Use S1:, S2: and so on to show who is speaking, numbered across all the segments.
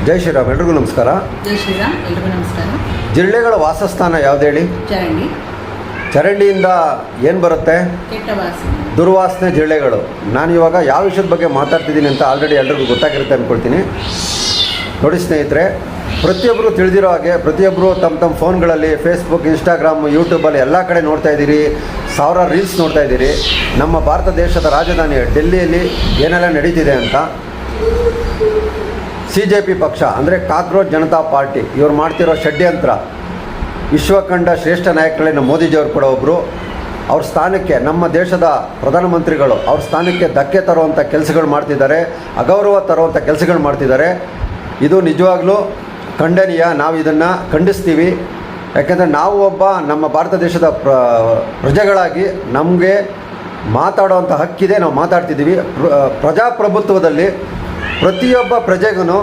S1: ಜೈ ಶ್ರೀರಾಮ್. ಎಲ್ರಿಗೂ ನಮಸ್ಕಾರ.
S2: ಜೈ ಶ್ರೀರಾಮ್. ಎಲ್ರಿಗೂ ನಮಸ್ಕಾರ.
S1: ಜಿರಳೆಗಳ ವಾಸಸ್ಥಾನ ಯಾವ್ದು ಹೇಳಿ?
S2: ಚರಂಡಿ.
S1: ಚರಂಡಿಯಿಂದ ಏನು ಬರುತ್ತೆ?
S2: ಕೆಟ್ಟ ವಾಸನೆ,
S1: ದುರ್ವಾಸನೆ, ಜಿರಳೆಗಳು. ನಾನು ಇವಾಗ ಯಾವ ವಿಷಯದ ಬಗ್ಗೆ ಮಾತಾಡ್ತಿದ್ದೀನಿ ಅಂತ ಆಲ್ರೆಡಿ ಎಲ್ರಿಗೂ ಗೊತ್ತಾಗಿರುತ್ತೆ ಅಂದ್ಕೊಳ್ತೀನಿ. ನೋಡಿ ಸ್ನೇಹಿತರೆ, ಪ್ರತಿಯೊಬ್ಬರು ತಿಳಿದಿರೋ ಹಾಗೆ ಪ್ರತಿಯೊಬ್ಬರು ತಮ್ಮ ಫೋನ್ಗಳಲ್ಲಿ ಫೇಸ್ಬುಕ್, ಇನ್ಸ್ಟಾಗ್ರಾಮ್, ಯೂಟ್ಯೂಬಲ್ಲಿ ಎಲ್ಲ ಕಡೆ ನೋಡ್ತಾ ಇದ್ದೀರಿ, ಸಾವಿರಾರು ರೀಲ್ಸ್ ನೋಡ್ತಾ ಇದ್ದೀರಿ. ನಮ್ಮ ಭಾರತ ದೇಶದ ರಾಜಧಾನಿ ಡೆಲ್ಲಿಯಲ್ಲಿ ಏನೆಲ್ಲ ನಡೀತಿದೆ ಅಂತ. CJP ಪಕ್ಷ ಅಂದರೆ ಕಾಕ್ರೋಚ್ ಜನತಾ ಪಾರ್ಟಿ ಇವ್ರು ಮಾಡ್ತಿರೋ ಷಡ್ಯಂತ್ರ. ವಿಶ್ವಕಂಡ ಶ್ರೇಷ್ಠ ನಾಯಕಗಳೇನು ಮೋದಿಜಿಯವರು ಕೂಡ ಒಬ್ಬರು. ಅವ್ರ ಸ್ಥಾನಕ್ಕೆ, ನಮ್ಮ ದೇಶದ ಪ್ರಧಾನಮಂತ್ರಿಗಳು ಅವ್ರ ಸ್ಥಾನಕ್ಕೆ ಧಕ್ಕೆ ತರುವಂಥ ಕೆಲಸಗಳು ಮಾಡ್ತಿದ್ದಾರೆ, ಅಗೌರವ ತರುವಂಥ ಕೆಲಸಗಳು ಮಾಡ್ತಿದ್ದಾರೆ. ಇದು ನಿಜವಾಗ್ಲೂ ಖಂಡನೀಯ. ನಾವು ಇದನ್ನು ಖಂಡಿಸ್ತೀವಿ. ಯಾಕೆಂದರೆ ನಾವು ಒಬ್ಬ ನಮ್ಮ ಭಾರತ ದೇಶದ ಪ್ರಜೆಗಳಾಗಿ ನಮಗೆ ಮಾತಾಡುವಂಥ ಹಕ್ಕಿದೆ, ನಾವು ಮಾತಾಡ್ತಿದ್ದೀವಿ. ಪ್ರಜಾಪ್ರಭುತ್ವದಲ್ಲಿ ಪ್ರತಿಯೊಬ್ಬ ಪ್ರಜೆಗೂ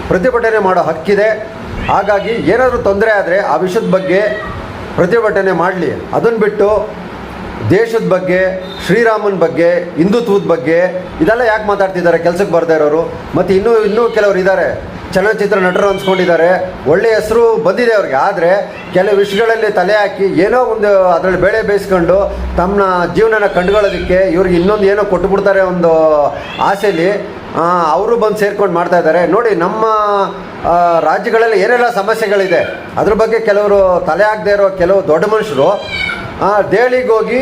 S1: ಪ್ರತಿಭಟನೆ ಮಾಡೋ ಹಕ್ಕಿದೆ. ಹಾಗಾಗಿ ಏನಾದರೂ ತೊಂದರೆ ಆದರೆ ಆ ವಿಷಯದ ಬಗ್ಗೆ ಪ್ರತಿಭಟನೆ ಮಾಡಲಿ. ಅದನ್ನು ಬಿಟ್ಟು ದೇಶದ ಬಗ್ಗೆ, ಶ್ರೀರಾಮನ ಬಗ್ಗೆ, ಹಿಂದುತ್ವದ ಬಗ್ಗೆ ಇದೆಲ್ಲ ಯಾಕೆ ಮಾತಾಡ್ತಿದ್ದಾರೆ? ಕೆಲಸಕ್ಕೆ ಬರ್ತಾ ಇರೋರು. ಮತ್ತು ಇನ್ನೂ ಕೆಲವರು ಇದ್ದಾರೆ, ಚಲನಚಿತ್ರ ನಟರು ಅನ್ಸ್ಕೊಂಡಿದ್ದಾರೆ, ಒಳ್ಳೆಯ ಹೆಸರು ಬಂದಿದೆ ಅವ್ರಿಗೆ. ಆದರೆ ಕೆಲವು ವಿಷಯಗಳಲ್ಲಿ ತಲೆ ಹಾಕಿ ಏನೋ ಒಂದು ಅದರಲ್ಲಿ ಬೇಳೆ ಬೇಯಿಸ್ಕೊಂಡು ತಮ್ಮ ಜೀವನನ ಕಂಡುಕೊಳ್ಳೋದಕ್ಕೆ ಇವ್ರಿಗೆ ಇನ್ನೊಂದು ಏನೋ ಕೊಟ್ಟುಬಿಡ್ತಾರೆ ಒಂದು ಆಸೆಯಲ್ಲಿ ಅವರು ಬಂದು ಸೇರ್ಕೊಂಡು ಮಾಡ್ತಾ ಇದ್ದಾರೆ. ನೋಡಿ, ನಮ್ಮ ರಾಜ್ಯಗಳಲ್ಲಿ ಏನೆಲ್ಲ ಸಮಸ್ಯೆಗಳಿದೆ ಅದ್ರ ಬಗ್ಗೆ ಕೆಲವರು ತಲೆ ಹಾಕದೇ ಇರೋ ಕೆಲವು ದೊಡ್ಡ ಮನುಷ್ಯರು ದೆಹಲಿಗೆ ಹೋಗಿ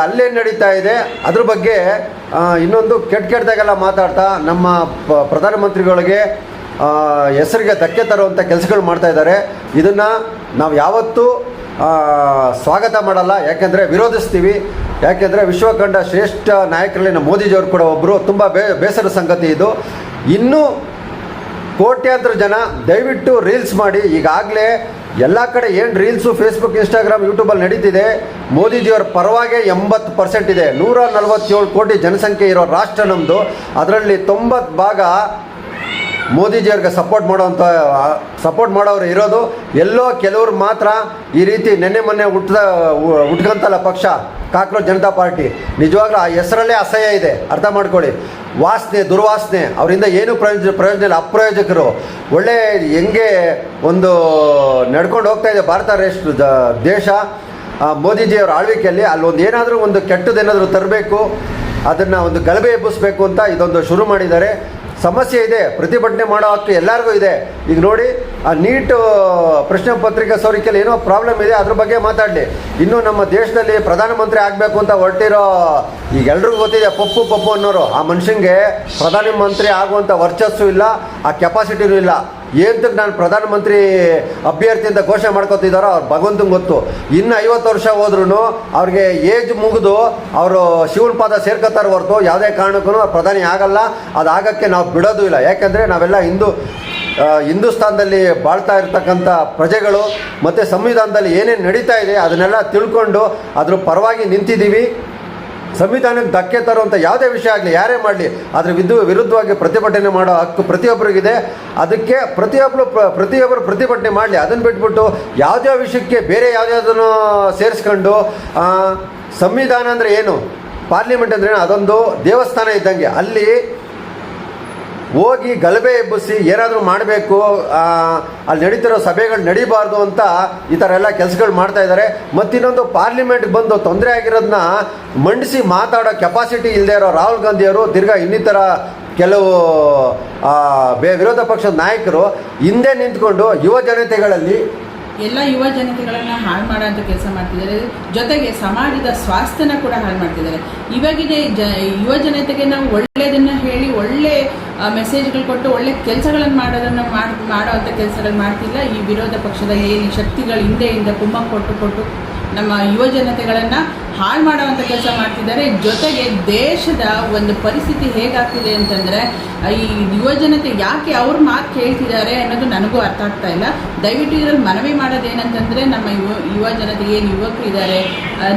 S1: ಅಲ್ಲೇನು ನಡೀತಾ ಇದೆ ಅದ್ರ ಬಗ್ಗೆ ಇನ್ನೊಂದು ಕೆಟ್ಟದಾಗೆಲ್ಲ ಮಾತಾಡ್ತಾ ನಮ್ಮ ಪ್ರಧಾನಮಂತ್ರಿಗಳಿಗೆ ಹೆಸರಿಗೆ ಧಕ್ಕೆ ತರುವಂಥ ಕೆಲಸಗಳು ಮಾಡ್ತಾ ಇದ್ದಾರೆ. ಇದನ್ನು ನಾವು ಯಾವತ್ತೂ ಸ್ವಾಗತ ಮಾಡಲ್ಲ, ಯಾಕೆಂದರೆ ವಿರೋಧಿಸ್ತೀವಿ. ಯಾಕೆಂದರೆ ವಿಶ್ವಕಂಡ ಶ್ರೇಷ್ಠ ನಾಯಕರಲ್ಲಿನ ಮೋದಿಜಿಯವರು ಕೂಡ ಒಬ್ಬರು. ತುಂಬ ಬೇಸರ ಸಂಗತಿ ಇದು. ಇನ್ನೂ ಕೋಟ್ಯಾಂತರ ಜನ ದಯವಿಟ್ಟು ರೀಲ್ಸ್ ಮಾಡಿ. ಈಗಾಗಲೇ ಎಲ್ಲ ಕಡೆ ಏನು ರೀಲ್ಸು ಫೇಸ್ಬುಕ್, ಇನ್ಸ್ಟಾಗ್ರಾಮ್, ಯೂಟ್ಯೂಬಲ್ಲಿ ನಡೀತಿದೆ. ಮೋದಿಜಿಯವರ ಪರವಾಗೇ 80% ಇದೆ. 147 ಕೋಟಿ ಜನಸಂಖ್ಯೆ ಇರೋ ರಾಷ್ಟ್ರ ನಮ್ಮದು. ಅದರಲ್ಲಿ 90 ಭಾಗ ಮೋದಿಜಿಯವ್ರಿಗೆ ಸಪೋರ್ಟ್ ಮಾಡೋರು ಇರೋದು. ಎಲ್ಲೋ ಕೆಲವ್ರು ಮಾತ್ರ ಈ ರೀತಿ ಮೊನ್ನೆ ಹುಟ್ಕಂತಲ್ಲ ಪಕ್ಷ ಕಾಕ್ರೋಚ್ ಜನತಾ ಪಾರ್ಟಿ. ನಿಜವಾಗ್ಲೂ ಆ ಹೆಸರಲ್ಲೇ ಅಸಹ್ಯ ಇದೆ, ಅರ್ಥ ಮಾಡ್ಕೊಳ್ಳಿ. ವಾಸನೆ, ದುರ್ವಾಸನೆ, ಅವರಿಂದ ಏನೂ ಪ್ರಯೋಜನ ಇಲ್ಲ, ಅಪ್ರಯೋಜಕರು. ಒಳ್ಳೆ ಹೆಂಗೆ ಒಂದು ನಡ್ಕೊಂಡು ಹೋಗ್ತಾ ಇದೆ ಭಾರತ ದೇಶ ಮೋದಿಜಿಯವರ ಆಳ್ವಿಕೆಯಲ್ಲಿ. ಅಲ್ಲೊಂದು ಏನಾದರೂ ಒಂದು ಕೆಟ್ಟದೇನಾದರೂ ತರಬೇಕು, ಅದನ್ನು ಒಂದು ಗಲಭೆ ಎಬ್ಬಿಸ್ಬೇಕು ಅಂತ ಇದೊಂದು ಶುರು ಮಾಡಿದ್ದಾರೆ. ಸಮಸ್ಯೆ ಇದೆ, ಪ್ರತಿಭಟನೆ ಮಾಡೋ ಹಕ್ಕು ಎಲ್ಲರಿಗೂ ಇದೆ. ಈಗ ನೋಡಿ, ಆ ನೀಟ್ ಪ್ರಶ್ನೆ ಪತ್ರಿಕೆ ಸೋರಿಕೆಯಲ್ಲಿ ಏನೋ ಪ್ರಾಬ್ಲಮ್ ಇದೆ, ಅದ್ರ ಬಗ್ಗೆ ಮಾತಾಡಲಿ. ಇನ್ನು ನಮ್ಮ ದೇಶದಲ್ಲಿ ಪ್ರಧಾನಮಂತ್ರಿ ಆಗಬೇಕು ಅಂತ ಹೊರಟಿರೋ ಈಗ ಎಲ್ರಿಗೂ ಗೊತ್ತಿದೆ, ಪಪ್ಪು ಅನ್ನೋರು. ಆ ಮನುಷ್ಯಂಗೆ ಪ್ರಧಾನಮಂತ್ರಿ ಆಗುವಂಥ ವರ್ಚಸ್ಸು ಇಲ್ಲ, ಆ ಕೆಪಾಸಿಟಿನೂ ಇಲ್ಲ. ಏನಕ್ಕೆ ನಾನು ಪ್ರಧಾನಮಂತ್ರಿ ಅಭ್ಯರ್ಥಿ ಅಂತ ಘೋಷಣೆ ಮಾಡ್ಕೊತಿದ್ದಾರೋ ಅವ್ರು ಭಗವಂತಂಗೆ ಗೊತ್ತು. ಇನ್ನು 50 ವರ್ಷ ಹೋದ್ರೂ ಅವ್ರಿಗೆ ಏಜ್ ಮುಗಿದು ಅವರು ಶಿವನ ಪಾದ ಸೇರ್ಕೊತಾರೆ ಹೊರತು ಯಾವುದೇ ಕಾರಣಕ್ಕೂ ಪ್ರಧಾನಿ ಆಗಲ್ಲ. ಅದಾಗಕ್ಕೆ ನಾವು ಬಿಡೋದು ಇಲ್ಲ. ಯಾಕೆಂದರೆ ನಾವೆಲ್ಲ ಹಿಂದೂಸ್ತಾನದಲ್ಲಿ ಬಾಳ್ತಾ ಇರ್ತಕ್ಕಂಥ ಪ್ರಜೆಗಳು. ಮತ್ತು ಸಂವಿಧಾನದಲ್ಲಿ ಏನೇನು ನಡೀತಾ ಇದೆ ಅದನ್ನೆಲ್ಲ ತಿಳ್ಕೊಂಡು ಅದ್ರ ಪರವಾಗಿ ನಿಂತಿದ್ದೀವಿ. ಸಂವಿಧಾನಕ್ಕೆ ಧಕ್ಕೆ ತರುವಂಥ ಯಾವುದೇ ವಿಷಯ ಆಗಲಿ, ಯಾರೇ ಮಾಡಲಿ, ಅದರ ವಿರುದ್ಧವಾಗಿ ಪ್ರತಿಭಟನೆ ಮಾಡೋ ಹಕ್ಕು ಪ್ರತಿಯೊಬ್ಬರಿಗಿದೆ. ಅದಕ್ಕೆ ಪ್ರತಿಯೊಬ್ಬರು ಪ್ರತಿಭಟನೆ ಮಾಡಲಿ. ಅದನ್ನು ಬಿಟ್ಬಿಟ್ಟು ಯಾವುದೇ ವಿಷಯಕ್ಕೆ ಬೇರೆ ಯಾವುದ್ಯಾವುದನ್ನು ಸೇರಿಸ್ಕೊಂಡು ಸಂವಿಧಾನ ಅಂದರೆ ಏನು, ಪಾರ್ಲಿಮೆಂಟ್ ಅಂದರೆ ಏನು, ಅದೊಂದು ದೇವಸ್ಥಾನ ಇದ್ದಂಗೆ. ಅಲ್ಲಿ ಹೋಗಿ ಗಲಭೆ ಎಬ್ಬಿಸಿ ಏನಾದರೂ ಮಾಡಬೇಕು, ಅಲ್ಲಿ ನಡೀತಿರೋ ಸಭೆಗಳು ನಡೀಬಾರ್ದು ಅಂತ ಈ ಥರ ಎಲ್ಲ ಕೆಲಸಗಳು ಮಾಡ್ತಾ ಇದ್ದಾರೆ. ಮತ್ತಿನ್ನೊಂದು, ಪಾರ್ಲಿಮೆಂಟ್ಗೆ ಬಂದು ತೊಂದರೆ ಆಗಿರೋದನ್ನ ಮಂಡಿಸಿ ಮಾತಾಡೋ ಕೆಪಾಸಿಟಿ ಇಲ್ಲದೆ ಇರೋ ರಾಹುಲ್ ಗಾಂಧಿಯವರು, ತಿರ್ಗಾ ಇನ್ನಿತರ ಕೆಲವು ವಿರೋಧ ಪಕ್ಷದ ನಾಯಕರು ಹಿಂದೆ ನಿಂತ್ಕೊಂಡು ಯುವ ಜನತೆಗಳಲ್ಲಿ
S2: ಎಲ್ಲ ಯುವ ಜನತೆಗಳನ್ನು ಹಾಳು ಮಾಡೋಂಥ ಕೆಲಸ ಮಾಡ್ತಿದ್ದಾರೆ. ಜೊತೆಗೆ ಸಮಾಜದ ಸ್ವಾಸ್ಥ್ಯನ ಕೂಡ ಹಾಳು ಮಾಡ್ತಿದ್ದಾರೆ. ಇವಾಗಿದೆ ಯುವ ಜನತೆಗೆ ನಾವು ಒಳ್ಳೆಯದನ್ನು ಹೇಳಿ ಒಳ್ಳೆ ಮೆಸೇಜ್ಗಳು ಕೊಟ್ಟು ಒಳ್ಳೆ ಕೆಲಸಗಳನ್ನು ಮಾಡೋವಂಥ ಕೆಲಸಗಳು ಮಾಡ್ತಿಲ್ಲ. ಈ ವಿರೋಧ ಪಕ್ಷದ ಏನು ಶಕ್ತಿಗಳು ಹಿಂದೆಯಿಂದ ಕುಮ್ಮಕ್ಕು ಕೊಟ್ಟು ನಮ್ಮ ಯುವ ಜನತೆಗಳನ್ನು ಹಾಳು ಮಾಡುವಂಥ ಕೆಲಸ ಮಾಡ್ತಿದ್ದಾರೆ. ಜೊತೆಗೆ ದೇಶದ ಒಂದು ಪರಿಸ್ಥಿತಿ ಹೇಗಾಗ್ತಿದೆ ಅಂತಂದರೆ, ಈ ಯುವ ಜನತೆ ಯಾಕೆ ಅವ್ರ ಮಾತು ಕೇಳ್ತಿದ್ದಾರೆ ಅನ್ನೋದು ನನಗೂ ಅರ್ಥ ಆಗ್ತಾ ಇಲ್ಲ. ದಯವಿಟ್ಟು ಇದರಲ್ಲಿ ಮನವಿ ಮಾಡೋದೇನಂತಂದರೆ, ನಮ್ಮ ಯುವ ಜನತೆ ಏನು ಯುವಕರು ಇದ್ದಾರೆ,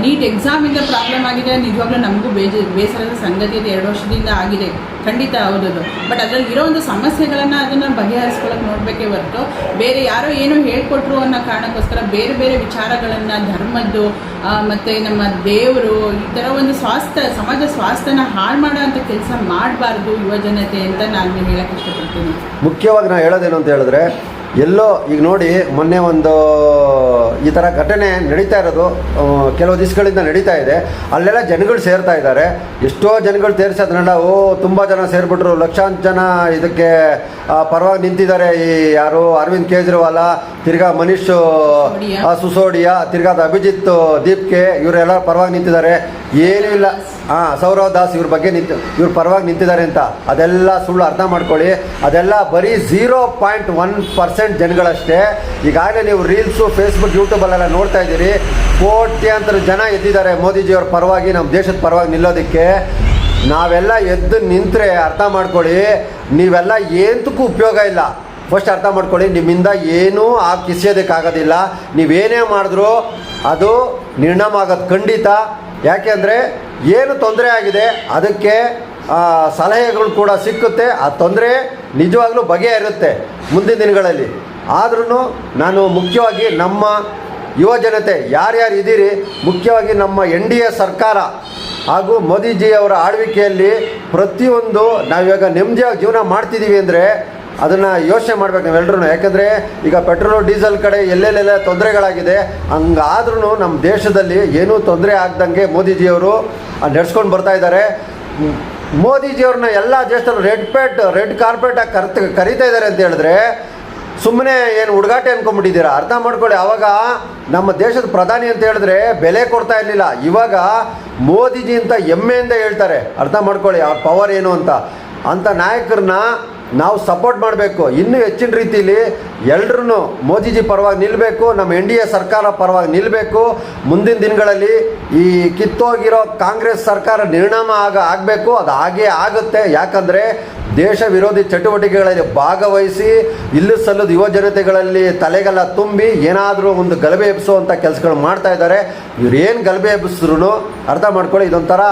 S2: ನೀಟ್ ಎಕ್ಸಾಮಿಂದ ಪ್ರಾಬ್ಲಮ್ ಆಗಿದೆ. ನಿಜವಾಗ್ಲೂ ನಮಗೂ ಬೇಸರದ ಸಂಗತಿ ಇದೆ. 2 ವರ್ಷದಿಂದ ಆಗಿದೆ, ಖಂಡಿತ ಹೌದದು. ಬಟ್ ಅದರಲ್ಲಿ ಇರೋ ಒಂದು ಸಮಸ್ಯೆಗಳನ್ನು ಅದನ್ನು ಬಗೆಹರಿಸ್ಕೊಳ್ಳೋಕೆ ನೋಡಬೇಕೇ ಹೊರತು ಬೇರೆ ಯಾರೋ ಏನೋ ಹೇಳ್ಕೊಟ್ರು ಅನ್ನೋ ಕಾರಣಕ್ಕೋಸ್ಕರ ಬೇರೆ ಬೇರೆ ವಿಚಾರಗಳನ್ನು, ಧರ್ಮದ ಧರ್ಮದ್ದು ಮತ್ತು ನಮ್ಮ ದೇವರು ಈ ಥರ ಒಂದು ಸಮಾಜ ಸ್ವಾಸ್ಥ್ಯನ ಹಾಳು ಮಾಡೋ ಅಂಥ ಕೆಲಸ ಮಾಡಬಾರ್ದು ಯುವ ಜನತೆ ಅಂತ ನಾನು ಹೇಳಕ್ಕೆ ಇಷ್ಟಪಡ್ತೀನಿ.
S1: ಮುಖ್ಯವಾಗಿ ನಾನು ಹೇಳೋದೇನು ಅಂತ ಹೇಳಿದ್ರೆ, ಎಲ್ಲೋ ಈಗ ನೋಡಿ ಮೊನ್ನೆ ಒಂದು ಈ ಥರ ಘಟನೆ ನಡೀತಾ ಇರೋದು ಕೆಲವು ದಿವಸಗಳಿಂದ ನಡೀತಾ ಇದೆ. ಅಲ್ಲೆಲ್ಲ ಜನಗಳು ಸೇರ್ತಾ ಇದ್ದಾರೆ. ಎಷ್ಟೋ ಜನಗಳು ಸೇರಿಸಿ ಅದನ್ನೆಲ್ಲ ತುಂಬ ಜನ ಸೇರಿಬಿಟ್ರು, ಲಕ್ಷಾಂತರ ಜನ ಇದಕ್ಕೆ ಪರವಾಗಿ ನಿಂತಿದ್ದಾರೆ. ಈ ಯಾರು ಅರವಿಂದ್ ಕೇಜ್ರಿವಾಲ, ತಿರ್ಗಾ ಮನೀಶ್ ಸಿಸೋಡಿಯಾ, ತಿರ್ಗಾ ಅಭಿಜಿತ್ ದೀಪ್ಕೆ, ಇವರೆಲ್ಲ ಪರವಾಗಿ ನಿಂತಿದ್ದಾರೆ. ಏನೂ ಇಲ್ಲ, ಸೌರವ್ ದಾಸ್ ಇವ್ರ ಬಗ್ಗೆ ಇವ್ರ ಪರವಾಗಿ ನಿಂತಿದ್ದಾರೆ ಅಂತ. ಅದೆಲ್ಲ ಸುಳ್ಳು, ಅರ್ಥ ಮಾಡ್ಕೊಳ್ಳಿ. ಅದೆಲ್ಲ ಬರೀ 0.1% ಜನಗಳಷ್ಟೇ. ಈಗಾಗಲೇ ನೀವು ರೀಲ್ಸು, ಫೇಸ್ಬುಕ್, ಯೂಟ್ಯೂಬಲ್ಲೆಲ್ಲ ನೋಡ್ತಾ ಇದ್ದೀರಿ. ಕೋಟ್ಯಾಂತರ ಜನ ಎದ್ದಿದ್ದಾರೆ ಮೋದಿಜಿಯವ್ರ ಪರವಾಗಿ, ನಮ್ಮ ದೇಶದ ಪರವಾಗಿ ನಿಲ್ಲೋದಕ್ಕೆ. ನಾವೆಲ್ಲ ಎದ್ದು ನಿಂತರೆ ಅರ್ಥ ಮಾಡ್ಕೊಳ್ಳಿ, ನೀವೆಲ್ಲ ಏನಕ್ಕೂ ಉಪಯೋಗ ಇಲ್ಲ. ಫಸ್ಟ್ ಅರ್ಥ ಮಾಡ್ಕೊಳ್ಳಿ, ನಿಮ್ಮಿಂದ ಏನೂ ಕಿಸಿಯೋದಕ್ಕಾಗೋದಿಲ್ಲ. ನೀವೇನೇ ಮಾಡಿದ್ರೂ ಅದು ನಿರ್ಣಾಮ ಆಗೋದು ಖಂಡಿತ. ಯಾಕೆಂದರೆ ಏನು ತೊಂದರೆ ಆಗಿದೆ ಅದಕ್ಕೆ ಸಲಹೆಗಳು ಕೂಡ ಸಿಕ್ಕುತ್ತೆ. ಆ ತೊಂದರೆ ನಿಜವಾಗ್ಲೂ ಬಗೆಹರುತ್ತೆ ಮುಂದಿನ ದಿನಗಳಲ್ಲಿ. ಆದ್ರೂ ನಾನು ಮುಖ್ಯವಾಗಿ ನಮ್ಮ ಯುವ ಜನತೆ ಯಾರ್ಯಾರು ಇದ್ದೀರಿ, ಮುಖ್ಯವಾಗಿ ನಮ್ಮ NDA ಸರ್ಕಾರ ಹಾಗೂ ಮೋದಿಜಿಯವರ ಆಳ್ವಿಕೆಯಲ್ಲಿ ಪ್ರತಿಯೊಂದು ನಾವಿವಾಗ ನೆಮ್ಮದಿಯಾಗಿ ಜೀವನ ಮಾಡ್ತಿದ್ದೀವಿ ಅಂದರೆ ಅದನ್ನು ಯೋಚನೆ ಮಾಡಬೇಕು ನಾವೆಲ್ಲರೂ. ಯಾಕೆಂದರೆ ಈಗ ಪೆಟ್ರೋಲು ಡೀಸೆಲ್ ಕಡೆ ಎಲ್ಲೆಲ್ಲೆಲ್ಲ ತೊಂದರೆಗಳಾಗಿದೆ. ಹಂಗಾದ್ರೂ ನಮ್ಮ ದೇಶದಲ್ಲಿ ಏನೂ ತೊಂದರೆ ಆಗ್ದಂಗೆ ಮೋದಿಜಿಯವರು ನಡೆಸ್ಕೊಂಡು ಬರ್ತಾ ಇದ್ದಾರೆ. ಮೋದಿಜಿಯವ್ರನ್ನ ಎಲ್ಲ ದೇಶದಲ್ಲೂ ರೆಡ್ ಕಾರ್ಪೆಟಾಗಿ ಕರೀತಾ ಇದ್ದಾರೆ ಅಂತ ಹೇಳಿದ್ರೆ ಸುಮ್ಮನೆ ಏನು ಹುಡುಗಾಟೆ ಅಂದ್ಕೊಂಡ್ಬಿಟ್ಟಿದ್ದೀರಾ? ಅರ್ಥ ಮಾಡ್ಕೊಳ್ಳಿ. ಆವಾಗ ನಮ್ಮ ದೇಶದ ಪ್ರಧಾನಿ ಅಂತ ಹೇಳಿದ್ರೆ ಬೆಲೆ ಕೊಡ್ತಾ ಇರಲಿಲ್ಲ. ಇವಾಗ ಮೋದಿಜಿ ಅಂತ ಹೆಮ್ಮೆಯಿಂದ ಹೇಳ್ತಾರೆ. ಅರ್ಥ ಮಾಡ್ಕೊಳ್ಳಿ ಅವ್ರ ಪವರ್ ಏನು ಅಂತ. ಅಂಥ ನಾಯಕರನ್ನ ನಾವು ಸಪೋರ್ಟ್ ಮಾಡಬೇಕು. ಇನ್ನೂ ಹೆಚ್ಚಿನ ರೀತಿಯಲ್ಲಿ ಎಲ್ಲರೂ ಮೋದಿಜಿ ಪರವಾಗಿ ನಿಲ್ಲಬೇಕು. ನಮ್ಮ NDA ಸರ್ಕಾರ ಪರವಾಗಿ ನಿಲ್ಲಬೇಕು. ಮುಂದಿನ ದಿನಗಳಲ್ಲಿ ಈ ಕಿತ್ತೋಗಿರೋ ಕಾಂಗ್ರೆಸ್ ಸರ್ಕಾರ ನಿರ್ಣಾಮ ಆಗಬೇಕು. ಅದು ಹಾಗೇ ಆಗುತ್ತೆ. ಯಾಕಂದರೆ ದೇಶ ವಿರೋಧಿ ಚಟುವಟಿಕೆಗಳಲ್ಲಿ ಭಾಗವಹಿಸಿ ಇಲ್ಲೂ ಸಲ್ಲದ ಯುವ ಜನತೆಗಳಲ್ಲಿ ತಲೆಗೆಲ್ಲ ತುಂಬಿ ಏನಾದರೂ ಒಂದು ಗಲಭೆ ಎಬ್ಬಿಸುವಂಥ ಕೆಲಸಗಳು ಮಾಡ್ತಾ ಇದ್ದಾರೆ. ಇವ್ರೇನು ಗಲಭೆ ಎಬ್ಬಿಸಿದ್ರು ಅರ್ಥ ಮಾಡ್ಕೊಳ್ಳಿ, ಇದೊಂಥರ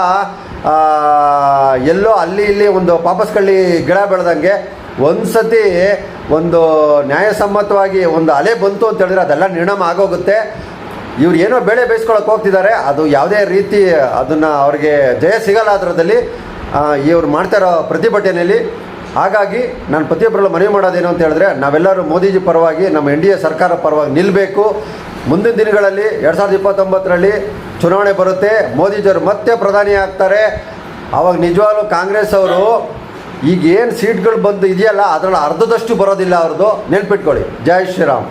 S1: ಎಲ್ಲೋ ಅಲ್ಲಿ ಇಲ್ಲಿ ಒಂದು ಪಾಪಸ್ಕಳ್ಳಿ ಗಿಡ ಬೆಳೆದಂಗೆ ಒಂದು ಸತಿ ಒಂದು ನ್ಯಾಯಸಮ್ಮತವಾಗಿ ಒಂದು ಅಲೆ ಬಂತು ಅಂತ ಹೇಳಿದ್ರೆ ಅದೆಲ್ಲ ನಿರ್ಣಾಮ ಆಗೋಗುತ್ತೆ. ಇವ್ರು ಏನೋ ಬೇಳೆ ಬೇಯಿಸ್ಕೊಳಕ್ಕೆ ಹೋಗ್ತಿದ್ದಾರೆ. ಅದು ಯಾವುದೇ ರೀತಿ ಅದನ್ನು ಅವ್ರಿಗೆ ಜಯ ಸಿಗಲ್ಲ ಅದರದಲ್ಲಿ ಇವ್ರು ಮಾಡ್ತಾರೋ ಪ್ರತಿಭಟನೆಯಲ್ಲಿ. ಹಾಗಾಗಿ ನಾನು ಪ್ರತಿಯೊಬ್ಬರಲ್ಲೂ ಮನವಿ ಮಾಡೋದೇನು ಅಂತ ಹೇಳಿದ್ರೆ, ನಾವೆಲ್ಲರೂ ಮೋದಿಜಿ ಪರವಾಗಿ, ನಮ್ಮ NDA ಸರ್ಕಾರ ಪರವಾಗಿ ನಿಲ್ಲಬೇಕು. ಮುಂದಿನ ದಿನಗಳಲ್ಲಿ 2029ರಲ್ಲಿ ಚುನಾವಣೆ ಬರುತ್ತೆ. ಮೋದಿಜಿಯವರು ಮತ್ತೆ ಪ್ರಧಾನಿ ಆಗ್ತಾರೆ. ಆವಾಗ ನಿಜವಾಗ್ಲೂ ಕಾಂಗ್ರೆಸ್ ಅವರು ಈಗ ಏನು ಸೀಟ್ಗಳು ಬಂದು ಇದೆಯಲ್ಲ ಅದರಲ್ಲಿ ಅರ್ಧದಷ್ಟು ಬರೋದಿಲ್ಲ ಅವ್ರದ್ದು. ನೆನ್ಪಿಟ್ಕೊಳ್ಳಿ. ಜೈ ಶ್ರೀರಾಮ್.